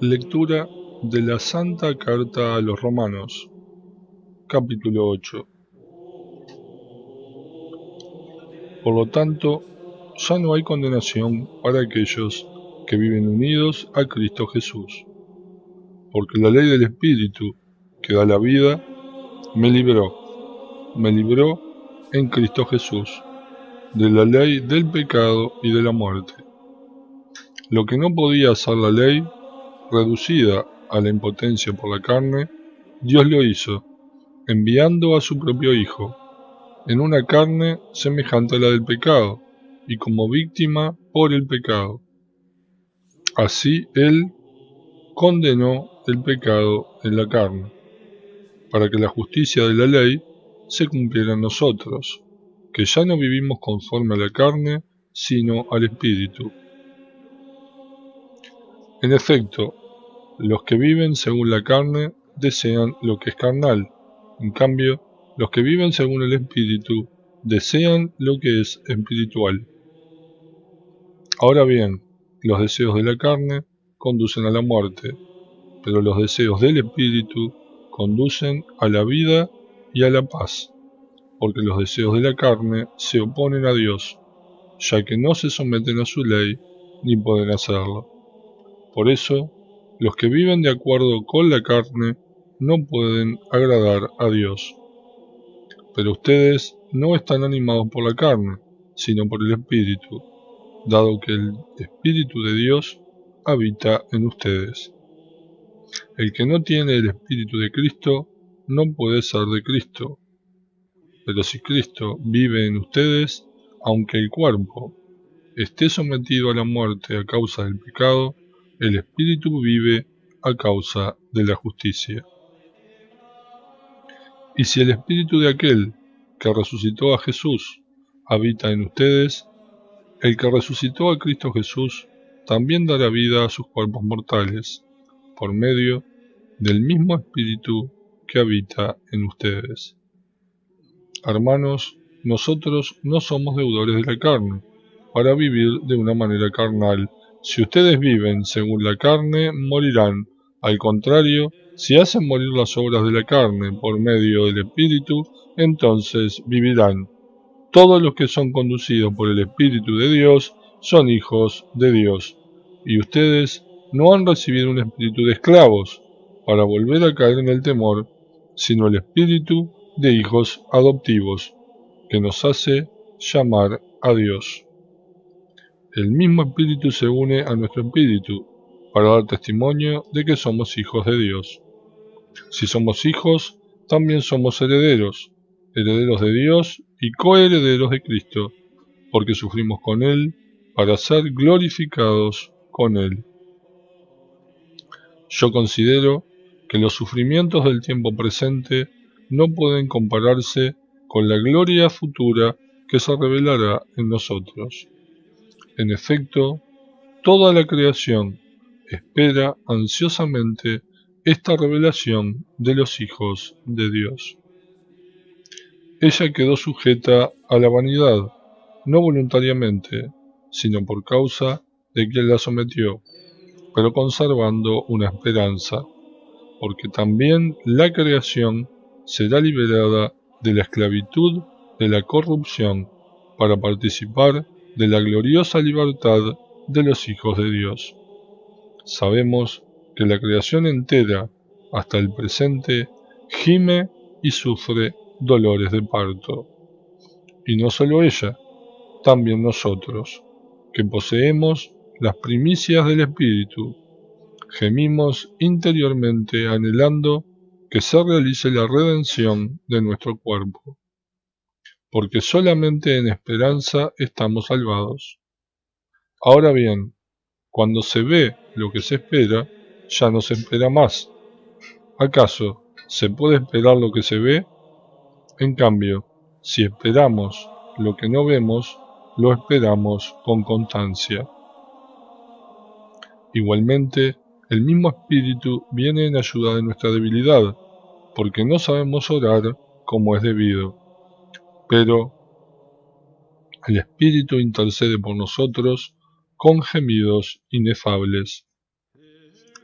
Lectura de la Santa Carta a los Romanos, capítulo 8. Por lo tanto, ya no hay condenación para aquellos que viven unidos a Cristo Jesús, porque la ley del Espíritu que da la vida me libró en Cristo Jesús, de la ley del pecado y de la muerte. Lo que no podía hacer la ley, reducida a la impotencia por la carne, Dios lo hizo, enviando a su propio Hijo, en una carne semejante a la del pecado, y como víctima por el pecado. Así Él condenó el pecado en la carne, para que la justicia de la ley se cumpliera en nosotros, que ya no vivimos conforme a la carne, sino al Espíritu. En efecto, los que viven según la carne desean lo que es carnal, en cambio, los que viven según el Espíritu desean lo que es espiritual. Ahora bien, los deseos de la carne conducen a la muerte, pero los deseos del Espíritu conducen a la vida y a la paz, porque los deseos de la carne se oponen a Dios, ya que no se someten a su ley ni pueden hacerlo. Por eso, los que viven de acuerdo con la carne no pueden agradar a Dios. Pero ustedes no están animados por la carne, sino por el Espíritu, dado que el Espíritu de Dios habita en ustedes. El que no tiene el Espíritu de Cristo no puede ser de Cristo. Pero si Cristo vive en ustedes, aunque el cuerpo esté sometido a la muerte a causa del pecado, el Espíritu vive a causa de la justicia. Y si el Espíritu de aquel que resucitó a Jesús habita en ustedes, el que resucitó a Cristo Jesús también dará vida a sus cuerpos mortales, por medio del mismo Espíritu que habita en ustedes. Hermanos, nosotros no somos deudores de la carne, para vivir de una manera carnal. Si ustedes viven según la carne, morirán. Al contrario, si hacen morir las obras de la carne por medio del Espíritu, entonces vivirán. Todos los que son conducidos por el Espíritu de Dios son hijos de Dios. Y ustedes no han recibido un espíritu de esclavos para volver a caer en el temor, sino el espíritu de hijos adoptivos, que nos hace llamar a Dios. El mismo Espíritu se une a nuestro espíritu para dar testimonio de que somos hijos de Dios. Si somos hijos, también somos herederos, herederos de Dios y coherederos de Cristo, porque sufrimos con Él para ser glorificados con Él. Yo considero que los sufrimientos del tiempo presente no pueden compararse con la gloria futura que se revelará en nosotros. En efecto, toda la creación espera ansiosamente esta revelación de los hijos de Dios. Ella quedó sujeta a la vanidad, no voluntariamente, sino por causa de quien la sometió, pero conservando una esperanza, porque también la creación será liberada de la esclavitud de la corrupción para participar de la gloriosa libertad de los hijos de Dios. Sabemos que la creación entera, hasta el presente, gime y sufre dolores de parto. Y no solo ella, también nosotros, que poseemos las primicias del Espíritu, gemimos interiormente anhelando que se realice la redención de nuestro cuerpo, porque solamente en esperanza estamos salvados. Ahora bien, cuando se ve lo que se espera, ya no se espera más. ¿Acaso se puede esperar lo que se ve? En cambio, si esperamos lo que no vemos, lo esperamos con constancia. Igualmente, el mismo Espíritu viene en ayuda de nuestra debilidad, porque no sabemos orar como es debido. Pero el Espíritu intercede por nosotros con gemidos inefables.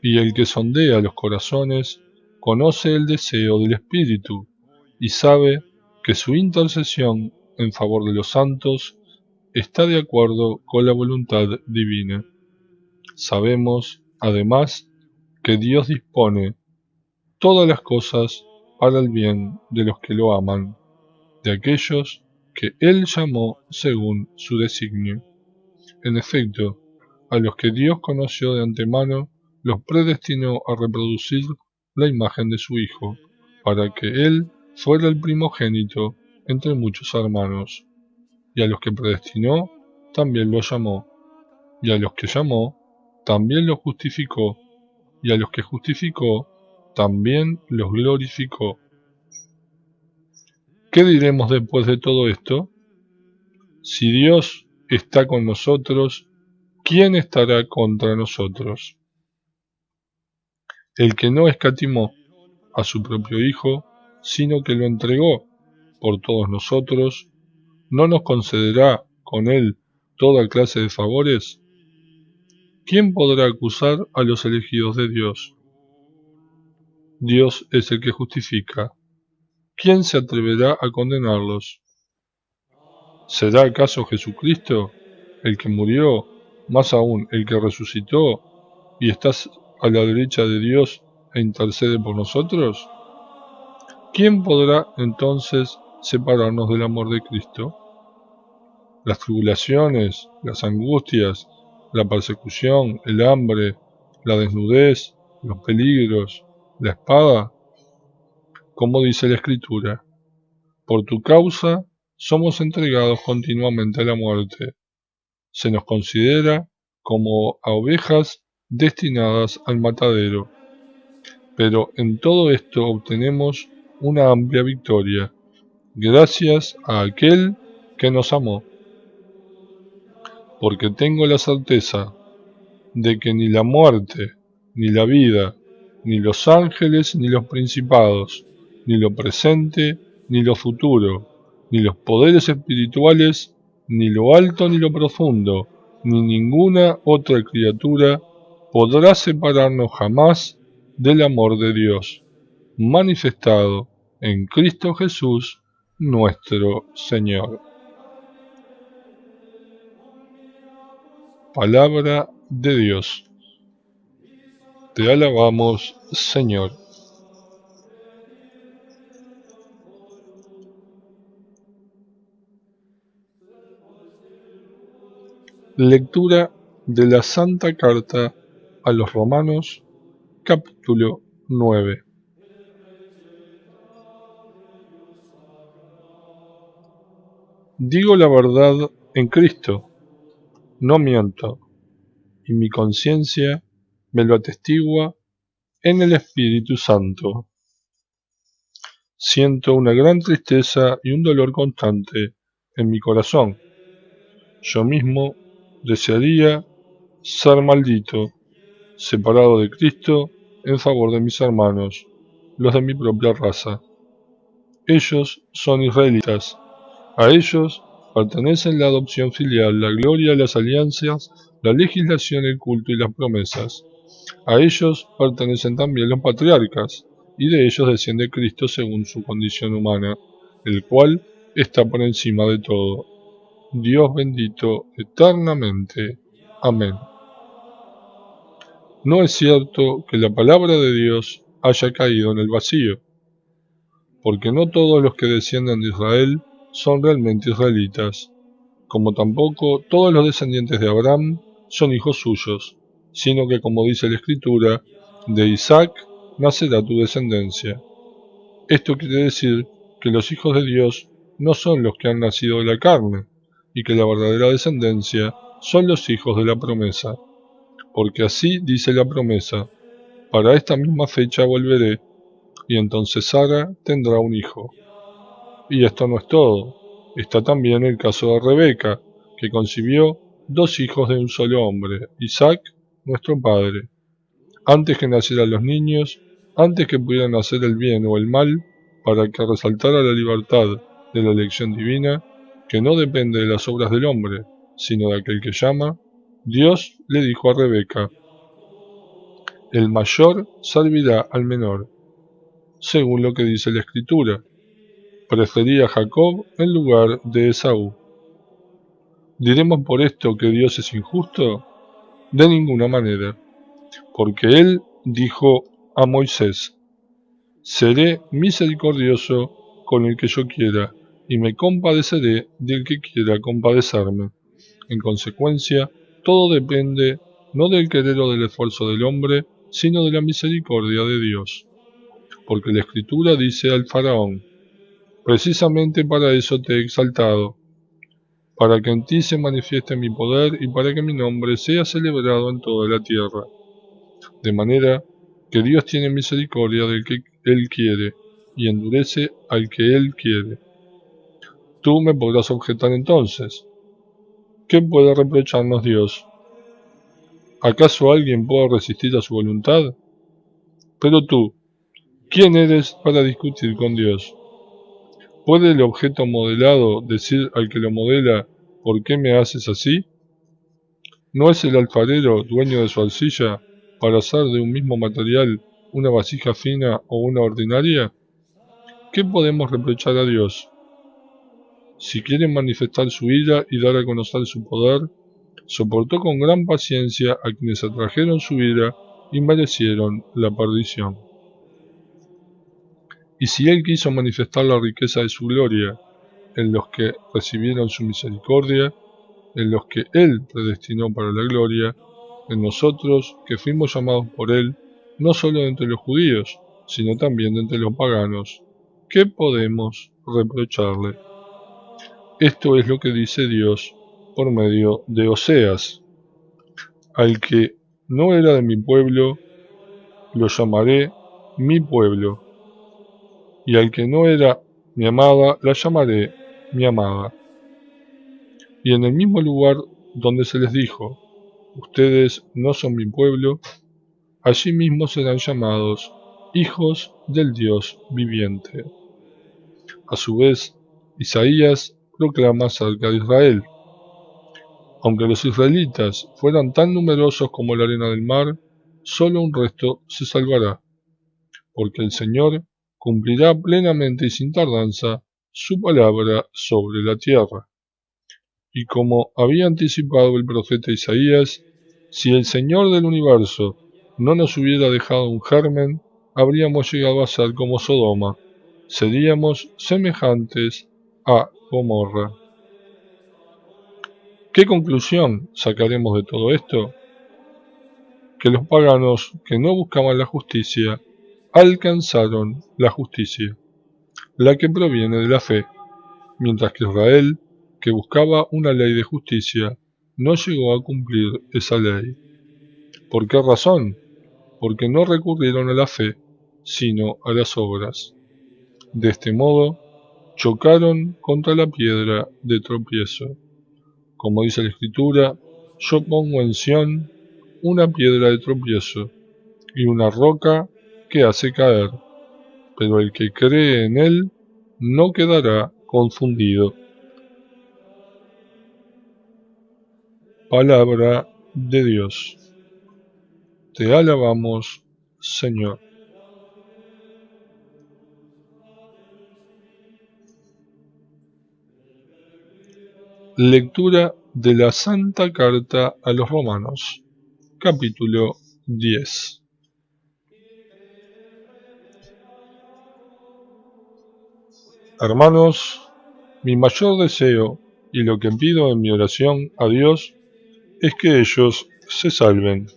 Y el que sondea los corazones conoce el deseo del Espíritu y sabe que su intercesión en favor de los santos está de acuerdo con la voluntad divina. Sabemos, además, que Dios dispone todas las cosas para el bien de los que lo aman, de aquellos que Él llamó según su designio. En efecto, a los que Dios conoció de antemano, los predestinó a reproducir la imagen de su Hijo, para que Él fuera el primogénito entre muchos hermanos. Y a los que predestinó, también los llamó. Y a los que llamó, también los justificó. Y a los que justificó, también los glorificó. ¿Qué diremos después de todo esto? Si Dios está con nosotros, ¿quién estará contra nosotros? El que no escatimó a su propio Hijo, sino que lo entregó por todos nosotros, ¿no nos concederá con él toda clase de favores? ¿Quién podrá acusar a los elegidos de Dios? Dios es el que justifica. ¿Quién se atreverá a condenarlos? ¿Será acaso Jesucristo, el que murió, más aún el que resucitó, y está a la derecha de Dios e intercede por nosotros? ¿Quién podrá entonces separarnos del amor de Cristo? Las tribulaciones, las angustias, la persecución, el hambre, la desnudez, los peligros, la espada. Como dice la Escritura, por tu causa somos entregados continuamente a la muerte. Se nos considera como a ovejas destinadas al matadero. Pero en todo esto obtenemos una amplia victoria, gracias a aquel que nos amó. Porque tengo la certeza de que ni la muerte, ni la vida, ni los ángeles, ni los principados, ni lo presente, ni lo futuro, ni los poderes espirituales, ni lo alto ni lo profundo, ni ninguna otra criatura podrá separarnos jamás del amor de Dios, manifestado en Cristo Jesús, nuestro Señor. Palabra de Dios. Te alabamos, Señor. Lectura de la Santa Carta a los Romanos, capítulo 9. Digo la verdad en Cristo, no miento, y mi conciencia me lo atestigua en el Espíritu Santo. Siento una gran tristeza y un dolor constante en mi corazón. Yo mismo desearía ser maldito, separado de Cristo en favor de mis hermanos, los de mi propia raza. Ellos son israelitas. A ellos pertenecen la adopción filial, la gloria, las alianzas, la legislación, el culto y las promesas. A ellos pertenecen también los patriarcas, y de ellos desciende Cristo según su condición humana, el cual está por encima de todo. Dios bendito eternamente. Amén. No es cierto que la palabra de Dios haya caído en el vacío, porque no todos los que descienden de Israel son realmente israelitas, como tampoco todos los descendientes de Abraham son hijos suyos, sino que, como dice la Escritura, de Isaac nacerá tu descendencia. Esto quiere decir que los hijos de Dios no son los que han nacido de la carne, y que la verdadera descendencia son los hijos de la promesa, porque así dice la promesa: para esta misma fecha volveré, y entonces Sara tendrá un hijo. Y esto no es todo. Está también el caso de Rebeca, que concibió 2 hijos de un solo hombre, Isaac, nuestro padre. Antes que nacieran los niños, antes que pudieran hacer el bien o el mal, para que resaltara la libertad de la elección divina, que no depende de las obras del hombre, sino de aquel que llama, Dios le dijo a Rebeca: el mayor servirá al menor, según lo que dice la Escritura. Prefería a Jacob en lugar de Esaú. ¿Diremos por esto que Dios es injusto? De ninguna manera, porque Él dijo a Moisés: seré misericordioso con el que yo quiera, y me compadeceré del que quiera compadecerme. En consecuencia, todo depende no del querer o del esfuerzo del hombre, sino de la misericordia de Dios. Porque la Escritura dice al faraón: precisamente para eso te he exaltado, para que en ti se manifieste mi poder y para que mi nombre sea celebrado en toda la tierra. De manera que Dios tiene misericordia del que Él quiere y endurece al que Él quiere. Tú me podrás objetar entonces: ¿qué puede reprocharnos Dios? ¿Acaso alguien puede resistir a su voluntad? Pero tú, ¿quién eres para discutir con Dios? ¿Puede el objeto modelado decir al que lo modela: ¿por qué me haces así? ¿No es el alfarero dueño de su arcilla para hacer de un mismo material una vasija fina o una ordinaria? ¿Qué podemos reprochar a Dios? Si quiere manifestar su ira y dar a conocer su poder, soportó con gran paciencia a quienes atrajeron su ira y merecieron la perdición. Y si Él quiso manifestar la riqueza de su gloria en los que recibieron su misericordia, en los que Él predestinó para la gloria, en nosotros que fuimos llamados por Él, no solo de entre los judíos, sino también de entre los paganos, ¿qué podemos reprocharle? Esto es lo que dice Dios por medio de Oseas: al que no era de mi pueblo, lo llamaré mi pueblo, y al que no era mi amada, la llamaré mi amada. Y en el mismo lugar donde se les dijo: ustedes no son mi pueblo, allí mismo serán llamados hijos del Dios viviente. A su vez, Isaías proclama acerca de Israel: aunque los israelitas fueran tan numerosos como la arena del mar, solo un resto se salvará, porque el Señor cumplirá plenamente y sin tardanza su palabra sobre la tierra. Y como había anticipado el profeta Isaías, si el Señor del universo no nos hubiera dejado un germen, habríamos llegado a ser como Sodoma, seríamos semejantes a Gomorra. ¿Qué conclusión sacaremos de todo esto? Que los paganos que no buscaban la justicia alcanzaron la justicia, la que proviene de la fe, mientras que Israel, que buscaba una ley de justicia, no llegó a cumplir esa ley. ¿Por qué razón? Porque no recurrieron a la fe, sino a las obras. De este modo, chocaron contra la piedra de tropiezo. Como dice la Escritura: yo pongo en Sión una piedra de tropiezo y una roca que hace caer, pero el que cree en él no quedará confundido. Palabra de Dios. Te alabamos, Señor. Lectura de la Santa Carta a los Romanos, capítulo 10. Hermanos, mi mayor deseo y lo que pido en mi oración a Dios es que ellos se salven.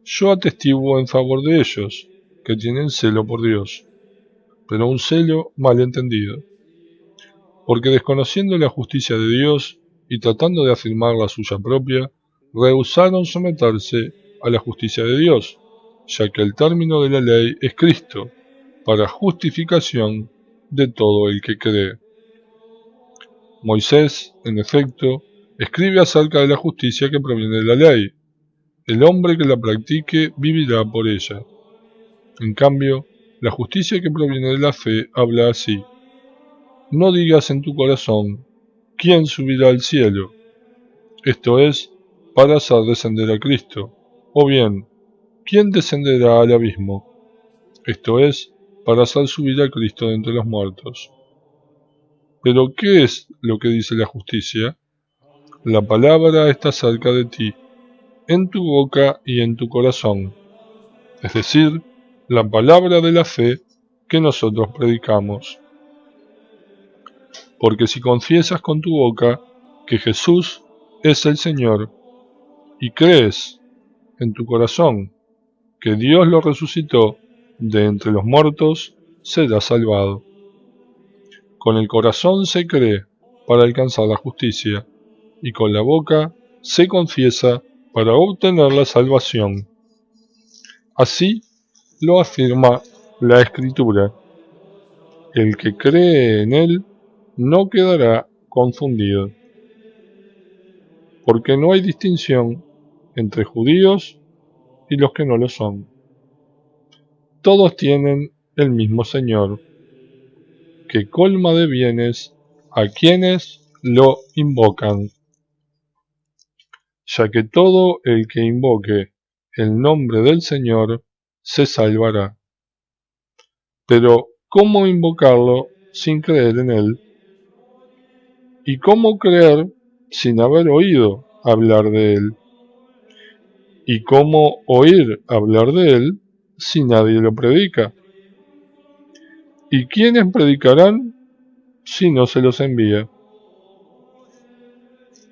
Yo atestiguo en favor de ellos, que tienen celo por Dios, pero un celo mal entendido, porque desconociendo la justicia de Dios y tratando de afirmar la suya propia, rehusaron someterse a la justicia de Dios, ya que el término de la ley es Cristo, para justificación de todo el que cree. Moisés, en efecto, escribe acerca de la justicia que proviene de la ley: el hombre que la practique vivirá por ella. En cambio, la justicia que proviene de la fe habla así: no digas en tu corazón, ¿quién subirá al cielo? Esto es, para hacer descender a Cristo. O bien, ¿quién descenderá al abismo? Esto es, para hacer subir a Cristo de entre los muertos. Pero ¿qué es lo que dice la justicia? La palabra está cerca de ti, en tu boca y en tu corazón, es decir, la palabra de la fe que nosotros predicamos. Porque si confiesas con tu boca que Jesús es el Señor, y crees en tu corazón que Dios lo resucitó de entre los muertos, serás salvado. Con el corazón se cree para alcanzar la justicia, y con la boca se confiesa para obtener la salvación. Así lo afirma la Escritura: el que cree en él no quedará confundido, porque no hay distinción entre judíos y los que no lo son. Todos tienen el mismo Señor, que colma de bienes a quienes lo invocan, ya que todo el que invoque el nombre del Señor se salvará. Pero, ¿cómo invocarlo sin creer en él? ¿Y cómo creer sin haber oído hablar de él? ¿Y cómo oír hablar de él si nadie lo predica? ¿Y quiénes predicarán si no se los envía?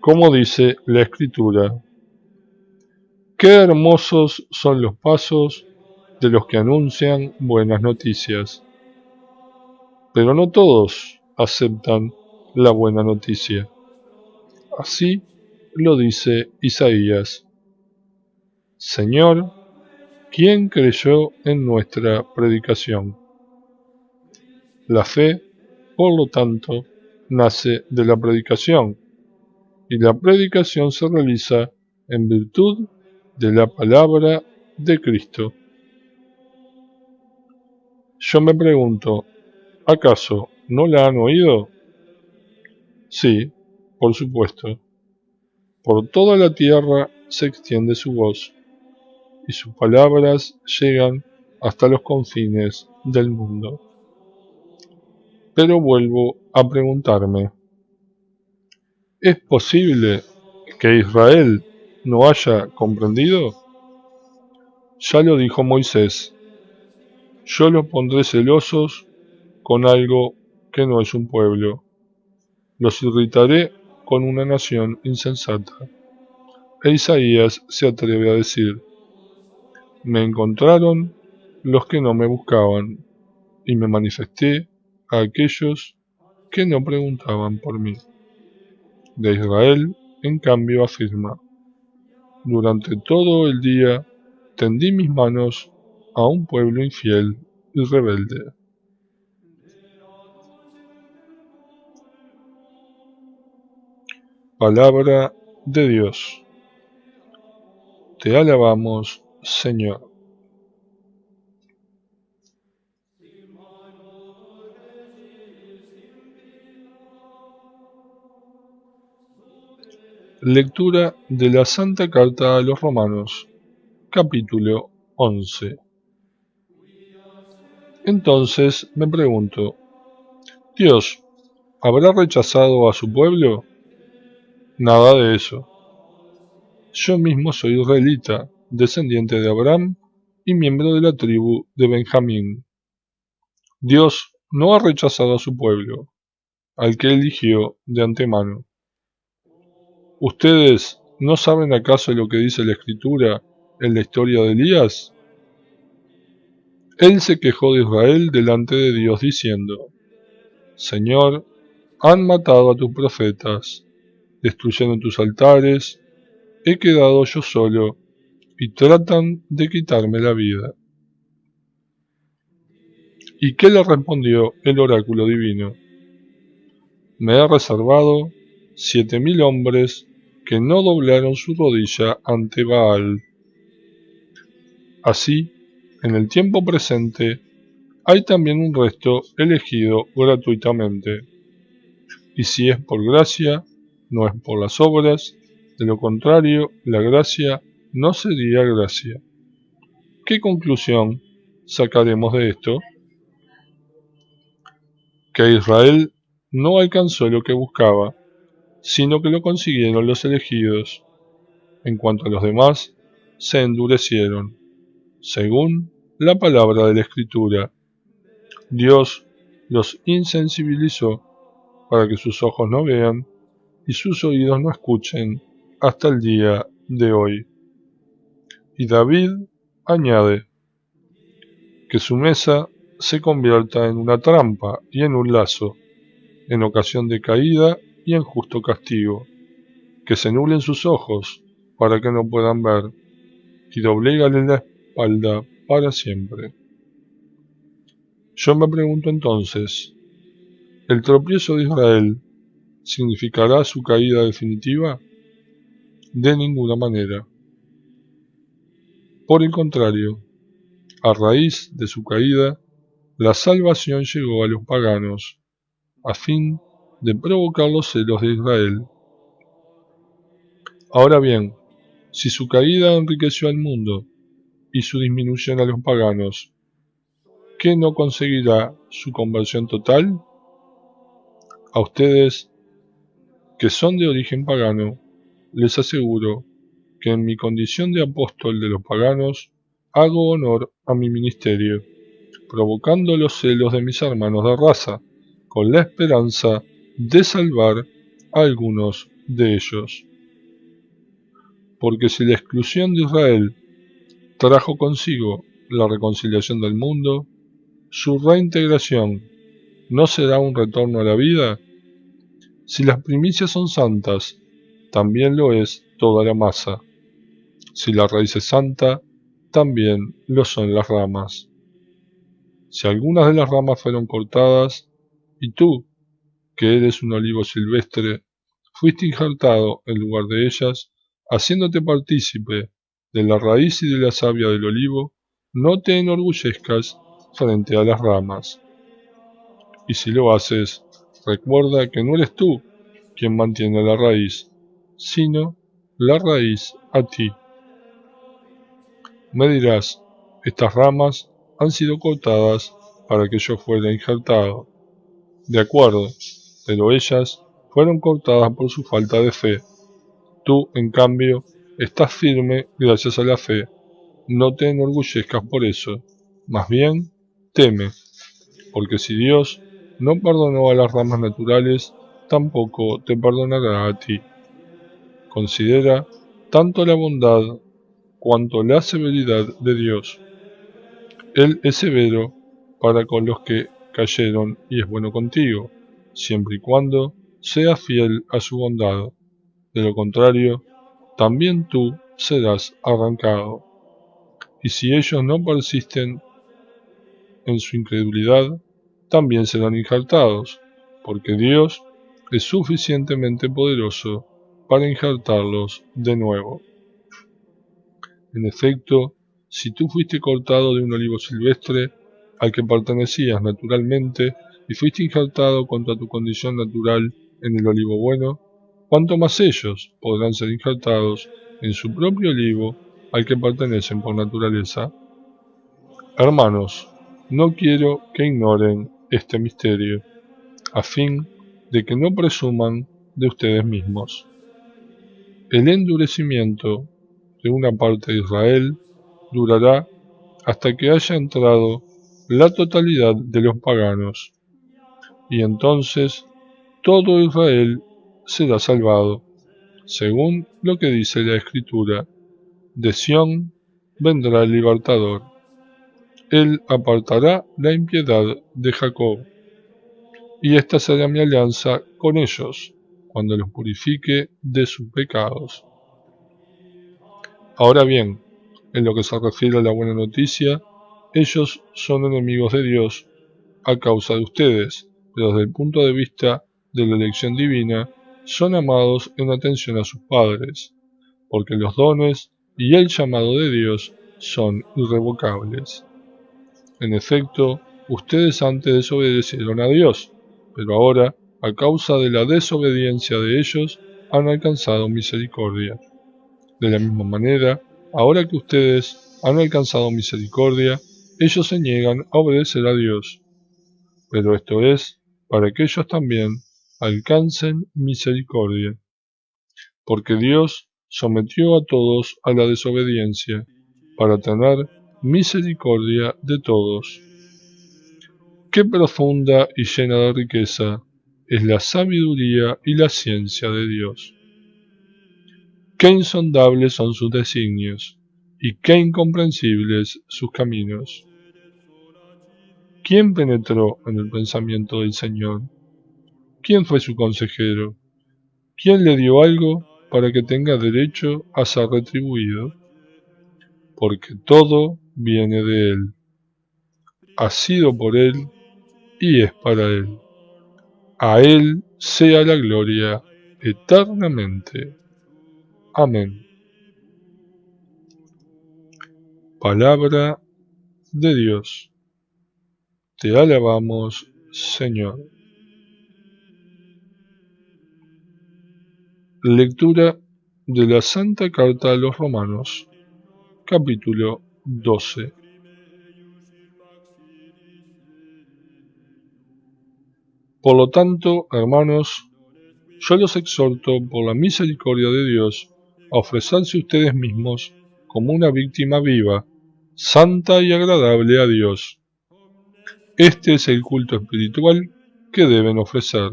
Como dice la Escritura: qué hermosos son los pasos de los que anuncian buenas noticias. Pero no todos aceptan la buena noticia. Así lo dice Isaías: Señor, ¿quién creyó en nuestra predicación? La fe, por lo tanto, nace de la predicación, y la predicación se realiza en virtud de la palabra de Cristo. Yo me pregunto, ¿acaso no la han oído? Sí, por supuesto. Por toda la tierra se extiende su voz, y sus palabras llegan hasta los confines del mundo. Pero vuelvo a preguntarme, ¿es posible que Israel no haya comprendido? Ya lo dijo Moisés: yo los pondré celosos con algo que no es un pueblo, los irritaré con una nación insensata. E Isaías se atreve a decir: me encontraron los que no me buscaban, y me manifesté a aquellos que no preguntaban por mí. De Israel, en cambio, afirma: durante todo el día tendí mis manos a un pueblo infiel y rebelde. Palabra de Dios. Te alabamos, Señor. Lectura de la Santa Carta a los Romanos, capítulo 11. Entonces me pregunto, ¿Dios habrá rechazado a su pueblo? Nada de eso. Yo mismo soy israelita, descendiente de Abraham y miembro de la tribu de Benjamín. Dios no ha rechazado a su pueblo, al que eligió de antemano. ¿Ustedes no saben acaso lo que dice la Escritura en la historia de Elías? Él se quejó de Israel delante de Dios diciendo: Señor, han matado a tus profetas, destruyeron tus altares, he quedado yo solo, y tratan de quitarme la vida. ¿Y qué le respondió el oráculo divino? Me he reservado 7000 hombres que no doblaron su rodilla ante Baal. Así, En el tiempo presente hay también un resto elegido gratuitamente. Y si es por gracia, no es por las obras, de lo contrario, la gracia no sería gracia. ¿Qué conclusión sacaremos de esto? Que Israel no alcanzó lo que buscaba, sino que lo consiguieron los elegidos. En cuanto a los demás, se endurecieron, según la palabra de la Escritura. Dios los insensibilizó para que sus ojos no vean y sus oídos no escuchen hasta el día de hoy. Y David añade que su mesa se convierta en una trampa y en un lazo, en ocasión de caída y en justo castigo, que se nublen sus ojos para que no puedan ver, y doblégale la espalda para siempre. Yo me pregunto entonces, ¿el tropiezo de Israel significará su caída definitiva? De ninguna manera. Por el contrario, a raíz de su caída, la salvación llegó a los paganos, a fin de provocar los celos de Israel. Ahora bien, si su caída enriqueció al mundo y su disminución a los paganos, ¿qué no conseguirá su conversión total? A ustedes, que son de origen pagano, les aseguro que en mi condición de apóstol de los paganos, hago honor a mi ministerio, provocando los celos de mis hermanos de raza, con la esperanza de salvar a algunos de ellos. Porque si la exclusión de Israel trajo consigo la reconciliación del mundo, su reintegración ¿no será un retorno a la vida? Si las primicias son santas, también lo es toda la masa. Si la raíz es santa, también lo son las ramas. Si algunas de las ramas fueron cortadas, y tú, que eres un olivo silvestre, fuiste injertado en lugar de ellas, haciéndote partícipe de la raíz y de la savia del olivo, no te enorgullezcas frente a las ramas. Y si lo haces, recuerda que no eres tú quien mantiene la raíz, sino la raíz a ti. Me dirás, estas ramas han sido cortadas para que yo fuera injertado. De acuerdo, pero ellas fueron cortadas por su falta de fe. Tú, en cambio, estás firme gracias a la fe. No te enorgullezcas por eso, más bien teme, porque si Dios no perdonó a las ramas naturales, tampoco te perdonará a ti. Considera tanto la bondad cuanto la severidad de Dios. Él es severo para con los que cayeron y es bueno contigo, siempre y cuando seas fiel a su bondad. De lo contrario, también tú serás arrancado. Y si ellos no persisten en su incredulidad, también serán injertados, porque Dios es suficientemente poderoso para injertarlos de nuevo. En efecto, si tú fuiste cortado de un olivo silvestre, al que pertenecías naturalmente, y fuiste injertado contra tu condición natural en el olivo bueno, ¿cuánto más ellos podrán ser injertados en su propio olivo al que pertenecen por naturaleza? Hermanos, no quiero que ignoren este misterio, a fin de que no presuman de ustedes mismos. El endurecimiento de una parte de Israel durará hasta que haya entrado la totalidad de los paganos, y entonces todo Israel será salvado, según lo que dice la Escritura. De Sión vendrá el libertador. Él apartará la impiedad de Jacob, y esta será mi alianza con ellos, cuando los purifique de sus pecados. Ahora bien, en lo que se refiere a la buena noticia, ellos son enemigos de Dios a causa de ustedes, pero desde el punto de vista de la elección divina, son amados en atención a sus padres, porque los dones y el llamado de Dios son irrevocables. En efecto, ustedes antes desobedecieron a Dios, pero ahora, a causa de la desobediencia de ellos, han alcanzado misericordia. De la misma manera, ahora que ustedes han alcanzado misericordia, ellos se niegan a obedecer a Dios. Pero esto es para que ellos también alcancen misericordia. Porque Dios sometió a todos a la desobediencia, para tener misericordia de todos. Qué profunda y llena de riqueza es la sabiduría y la ciencia de Dios. Qué insondables son sus designios, y qué incomprensibles sus caminos. ¿Quién penetró en el pensamiento del Señor? ¿Quién fue su consejero? ¿Quién le dio algo para que tenga derecho a ser retribuido? Porque todo viene de Él, ha sido por Él y es para Él. A Él sea la gloria eternamente. Amén. Palabra de Dios. Te alabamos, Señor. Lectura de la Santa Carta a los Romanos, capítulo 12. Por lo tanto, hermanos, yo los exhorto por la misericordia de Dios a ofrecerse ustedes mismos como una víctima viva, santa y agradable a Dios. Este es el culto espiritual que deben ofrecer.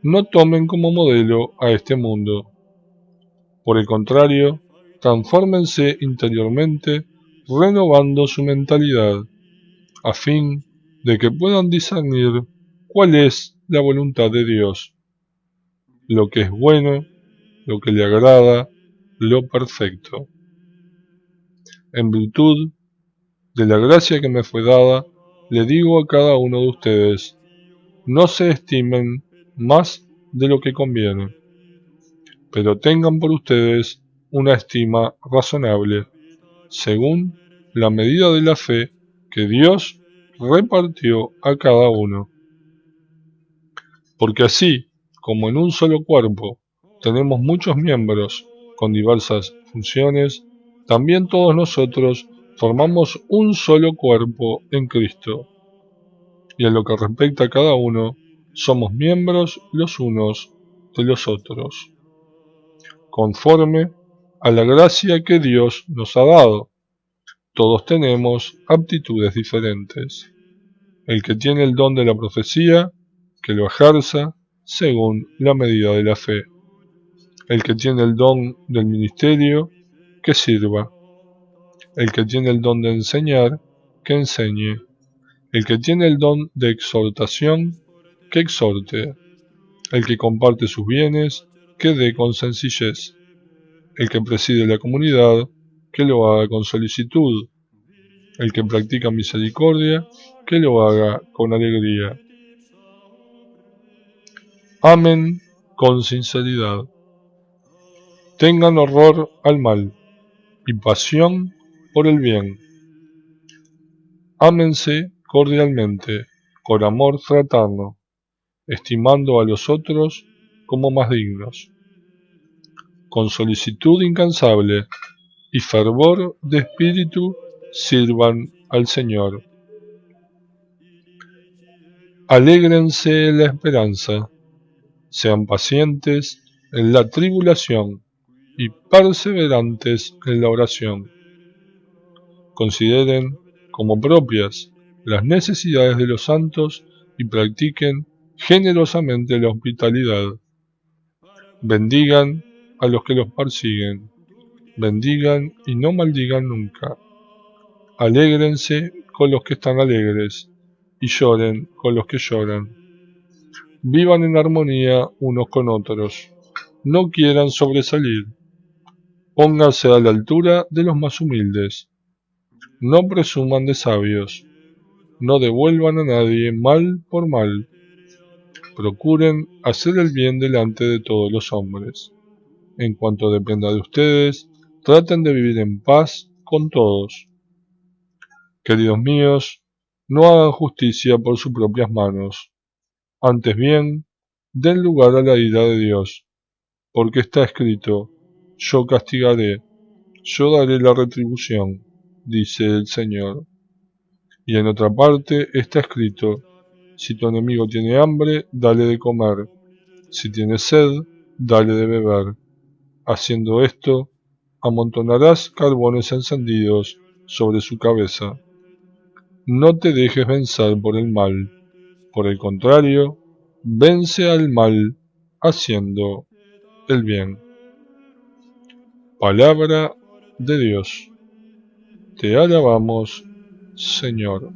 No tomen como modelo a este mundo. Por el contrario, transfórmense interiormente, renovando su mentalidad, a fin de que puedan discernir cuál es la voluntad de Dios, lo que es bueno, lo que le agrada, lo perfecto. En virtud de la gracia que me fue dada, le digo a cada uno de ustedes, no se estimen más de lo que conviene, pero tengan por ustedes una estima razonable, según la medida de la fe que Dios repartió a cada uno. Porque así como en un solo cuerpo tenemos muchos miembros con diversas funciones, también todos nosotros formamos un solo cuerpo en Cristo. Y en lo que respecta a cada uno, somos miembros los unos de los otros, conforme a la gracia que Dios nos ha dado. Todos tenemos aptitudes diferentes. El que tiene el don de la profecía, que lo ejerza según la medida de la fe. El que tiene el don del ministerio, que sirva. El que tiene el don de enseñar, que enseñe. El que tiene el don de exhortación, que exhorte. El que comparte sus bienes, que dé con sencillez. El que preside la comunidad, que lo haga con solicitud. El que practica misericordia, que lo haga con alegría. Amen con sinceridad. Tengan horror al mal y pasión por el bien. Ámense cordialmente, con amor fraterno, estimando a los otros como más dignos. Con solicitud incansable y fervor de espíritu sirvan al Señor. Alégrense en la esperanza, sean pacientes en la tribulación y perseverantes en la oración. Consideren como propias las necesidades de los santos y practiquen generosamente la hospitalidad. Bendigan a los que los persiguen, bendigan y no maldigan nunca. Alégrense con los que están alegres y lloren con los que lloran. Vivan en armonía unos con otros, no quieran sobresalir. Pónganse a la altura de los más humildes. No presuman de sabios. No devuelvan a nadie mal por mal. Procuren hacer el bien delante de todos los hombres. En cuanto dependa de ustedes, traten de vivir en paz con todos. Queridos míos, no hagan justicia por sus propias manos. Antes bien, den lugar a la ira de Dios, porque está escrito: yo castigaré, yo daré la retribución, dice el Señor. Y en otra parte está escrito: si tu enemigo tiene hambre, dale de comer; si tiene sed, dale de beber. Haciendo esto, amontonarás carbones encendidos sobre su cabeza. No te dejes vencer por el mal; por el contrario, vence al mal haciendo el bien. Palabra de Dios. Te alabamos, Señor.